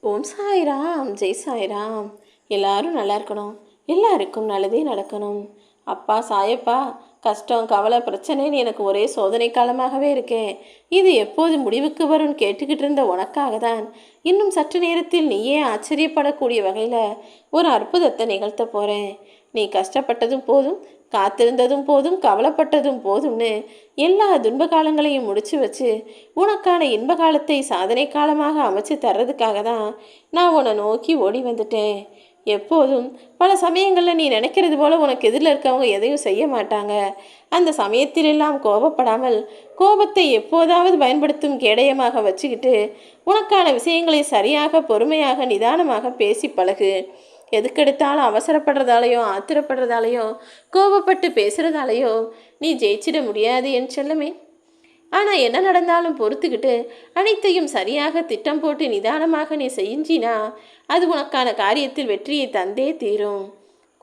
ஓம் சாய்ராம், ஜெய் சாய்ராம். எல்லாரும் நல்லா இருக்கணும், எல்லாருக்கும் நல்லதே நடக்கணும். அப்பா சாயப்பா, கஷ்டம் கவலை பிரச்சனைன்னு எனக்கு ஒரே சோதனை காலமாகவே இருக்கேன். இது எப்போது முடிவுக்கு வரும்னு கேட்டுக்கிட்டு இருந்த உனக்காக தான் இன்னும் சற்று நேரத்தில் நீயே ஆச்சரியப்படக்கூடிய வகையில் ஒரு அற்புதத்தை நிகழ்த்த போகிறேன். நீ கஷ்டப்பட்டதும் போதும், காத்திருந்ததும் போதும், கவலைப்பட்டதும் போதும்னு எல்லா துன்ப காலங்களையும் முடிச்சு வச்சு உனக்கான இன்ப காலத்தை சாதனை காலமாக அமைச்சு தர்றதுக்காக தான் நான் உன்னை நோக்கி ஓடி வந்துட்டேன். எப்போதும் பல சமயங்களில் நீ நினைக்கிறது போல உனக்கு எதிரில் இருக்கவங்க எதையும் செய்ய மாட்டாங்க. அந்த சமயத்திலெல்லாம் கோபப்படாமல் கோபத்தை எப்போதாவது பயன்படுத்தும் கேடயமாக வச்சுக்கிட்டு உனக்கான விஷயங்களை சரியாக பொறுமையாக நிதானமாக பேசி பழகு. எதுக்கெடுத்தாலும் அவசரப்படுறதாலையோ ஆத்திரப்படுறதாலையோ கோபப்பட்டு பேசுகிறதாலையோ நீ ஜெயிச்சிட முடியாது என் செல்லமே. ஆனால் என்ன நடந்தாலும் பொறுத்துக்கிட்டு அனைத்தையும் சரியாக திட்டம் போட்டு நிதானமாக நீ செஞ்சினா அது உனக்கான காரியத்தில் வெற்றியை தந்தே தீரும்.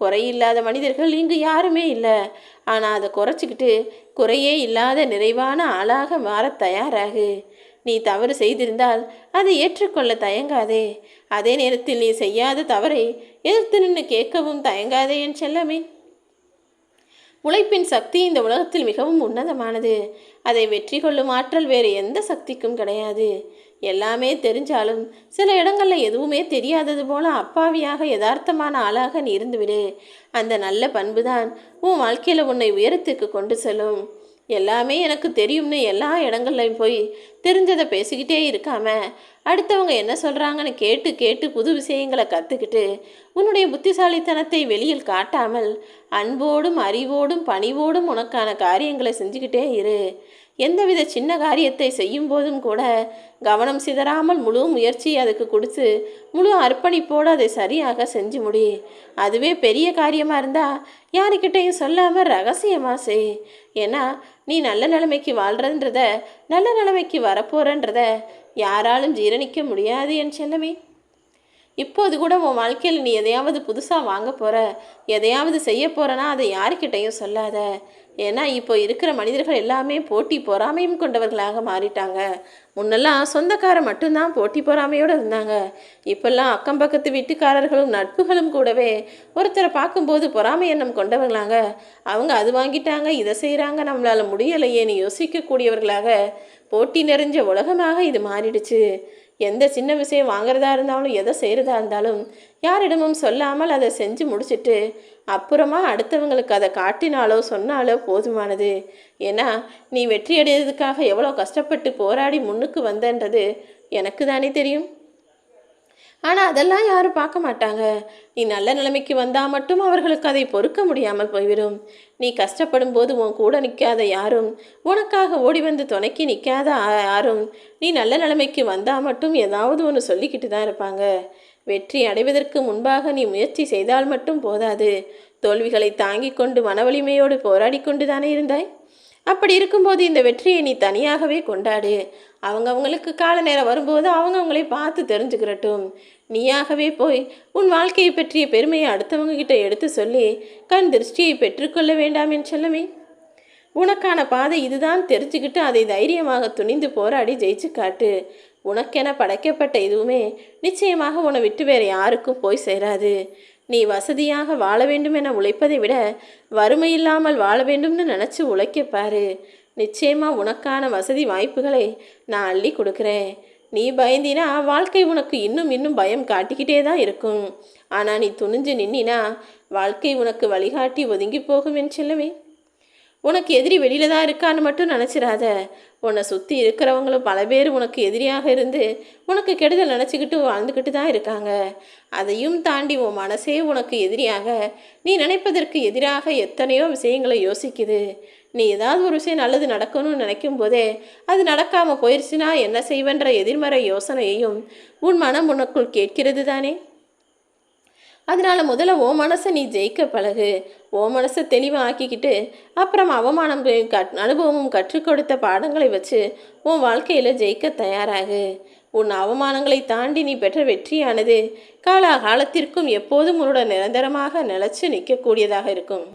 குறையில்லாத மனிதர்கள் இங்கு யாருமே இல்லை. ஆனால் அதை குறைச்சிக்கிட்டு குறையே இல்லாத நிறைவான ஆளாக மாற தயாராகு. நீ தவறு செய்திருந்தால் அதை ஏற்றுக்கொள்ள தயங்காதே. அதே நேரத்தில் நீ செய்யாத தவறை எதிர்த்து நின்று கேட்கவும் தயங்காதே என் செல்லமே. உழைப்பின் சக்தி இந்த உலகத்தில் மிகவும் உன்னதமானது. அதை வெற்றி கொள்ளும் ஆற்றல் வேறு எந்த சக்திக்கும் கிடையாது. எல்லாமே தெரிஞ்சாலும் சில இடங்களில் எதுவுமே தெரியாதது போல அப்பாவியாக யதார்த்தமான ஆளாக நீ இருந்துவிடு. அந்த நல்ல பண்பு தான் உன் வாழ்க்கையில் உன்னை உயரத்துக்கு கொண்டு செல்லும். எல்லாமே எனக்கு தெரியும்னு எல்லா இடங்கள்லையும் போய் தெரிஞ்சதை பேசிக்கிட்டே இருக்காம அடுத்தவங்க என்ன சொல்கிறாங்கன்னு கேட்டு கேட்டு புது விஷயங்களை கற்றுக்கிட்டு உன்னுடைய புத்திசாலித்தனத்தை வெளியில் காட்டாமல் அன்போடும் அறிவோடும் பணிவோடும் உனக்கான காரியங்களை செஞ்சுக்கிட்டே இரு. எந்தவித சின்ன காரியத்தை செய்யும் போதும் கூட கவனம் சிதறாமல் முழு முயற்சி அதுக்கு கொடுத்து முழு அர்ப்பணிப்போடு அதை சரியாக செஞ்சு முடி. அதுவே பெரிய காரியமாக இருந்தால் யாருக்கிட்டையும் சொல்லாமல் ரகசியமாக செய். ஏன்னா நீ நல்ல நிலைமைக்கு வாழ்கிறன்றத நல்ல நிலைமைக்கு வரப்போறன்றத யாராலும் ஜீரணிக்க முடியாது என் செல்லமே. இப்போது கூட உன் வாழ்க்கையில் நீ எதையாவது புதுசாக வாங்க போகிற, எதையாவது செய்ய போகிறனா அதை யாருக்கிட்டையும் சொல்லாத. ஏன்னா இப்போ இருக்கிற மனிதர்கள் எல்லாமே போட்டி பொறாமையும் கொண்டவர்களாக மாறிட்டாங்க. முன்னெல்லாம் சொந்தக்காரர் மட்டும்தான் போட்டி பொறாமையோடு இருந்தாங்க. இப்பெல்லாம் அக்கம் பக்கத்து வீட்டுக்காரர்களும் நட்புகளும் கூடவே ஒருத்தரை பார்க்கும்போது பொறாமை எண்ணம் கொண்டவர்களாங்க. அவங்க அது வாங்கிட்டாங்க, இதை செய்கிறாங்க, நம்மளால் முடியலையேன்னு யோசிக்கக்கூடியவர்களாக போட்டி நிறைஞ்ச உலகமாக இது மாறிடுச்சு. எந்த சின்ன விஷயம் வாங்குறதா இருந்தாலும் எதை செய்கிறதா இருந்தாலும் யாரிடமும் சொல்லாமல் அதை செஞ்சு முடிச்சுட்டு அப்புறமா அடுத்தவங்களுக்கு அதை காட்டினாலோ சொன்னாலோ போதுமானது. ஏன்னா நீ வெற்றி அடைகிறதுக்காக எவ்வளோ கஷ்டப்பட்டு போராடி முன்னுக்கு வந்தன்றது எனக்கு தானே தெரியும். ஆனால் அதெல்லாம் யாரும் பார்க்க மாட்டாங்க. நீ நல்ல நிலைமைக்கு வந்தால் மட்டும் அவர்களுக்கு அதை பொறுக்க முடியாமல் போய்விடும். நீ கஷ்டப்படும் போது உன் கூட நிற்காத யாரும், உனக்காக ஓடி வந்து துணைக்கி நிற்காத யாரும் நீ நல்ல நிலைமைக்கு வந்தால் மட்டும் ஏதாவது ஒன்று சொல்லிக்கிட்டு தான் இருப்பாங்க. வெற்றி அடைவதற்கு முன்பாக நீ முயற்சி செய்தால் மட்டும் போதாது. தோல்விகளை தாங்கி கொண்டு மனவலிமையோடு போராடி கொண்டு தானே இருந்தாய். அப்படி இருக்கும்போது இந்த வெற்றியை நீ தனியாகவே கொண்டாடு. அவங்கவுங்களுக்கு கால நேரம் வரும்போது அவங்கவுங்களை பார்த்து தெரிஞ்சுக்கிறட்டும். நீயாகவே போய் உன் வாழ்க்கையை பற்றிய பெருமையை அடுத்தவங்க கிட்ட எடுத்து சொல்லி கண் திருஷ்டியை பெற்றுக்கொள்ள வேண்டாம் என் செல்லமே. உனக்கான பாதை இதுதான் தெரிஞ்சுக்கிட்டு அதை தைரியமாக துணிந்து போராடி ஜெயிச்சு காட்டு. உனக்கென படைக்கப்பட்ட எதுவுமே நிச்சயமாக உன்னை விட்டு வேறு யாருக்கும் போய் சேராது. நீ வசதியாக வாழ வேண்டும் என உழைப்பதை விட வறுமை இல்லாமல் வாழ வேண்டும்னு நினச்சி உழைக்கப்பாரு. நிச்சயமாக உனக்கான வசதி வாய்ப்புகளை நான் அள்ளி கொடுக்குறேன். நீ பயந்தினா வாழ்க்கை உனக்கு இன்னும் இன்னும் பயம் காட்டிக்கிட்டே தான் இருக்கும். ஆனால் நீ துணிஞ்சு நின்னா வாழ்க்கை உனக்கு வழிகாட்டி ஒதுங்கி போகும் என் செல்லமே. உனக்கு எதிரி வெளியில தான் இருக்கான்னு மட்டும் நினச்சிடாத. உன்னை சுற்றி இருக்கிறவங்களும் பல பேர் உனக்கு எதிரியாக இருந்து உனக்கு கெடுதல் நினச்சிக்கிட்டு வாழ்ந்துக்கிட்டு தான் இருக்காங்க. அதையும் தாண்டி உன் மனசே உனக்கு எதிரியாக நீ நினைப்பதற்கு எதிராக எத்தனையோ விஷயங்களை யோசிக்குது. நீ ஏதாவது ஒரு விஷயம் நல்லது நடக்கணும்னு நினைக்கும் போதே அது நடக்காமல் போயிடுச்சுன்னா என்ன செய்வன்ற எதிர்மறை யோசனையையும் உன் மனம் உனக்குள் கேட்கிறது தானே. அதனால் முதல்ல ஓ மனசை நீ ஜெயிக்க பழகு. ஓ மனசை தெளிவாக ஆக்கிக்கிட்டு அப்புறம் அவமானம் அனுபவமும் கற்றுக் கொடுத்த பாடங்களை வச்சு உன் வாழ்க்கையில் ஜெயிக்க தயாராகு. உன் அவமானங்களை தாண்டி நீ பெற்ற வெற்றியானது காலாகாலத்திற்கும் எப்போதும் உன்னோட நிரந்தரமாக நிலச்சி நிற்கக்கூடியதாக இருக்கும்.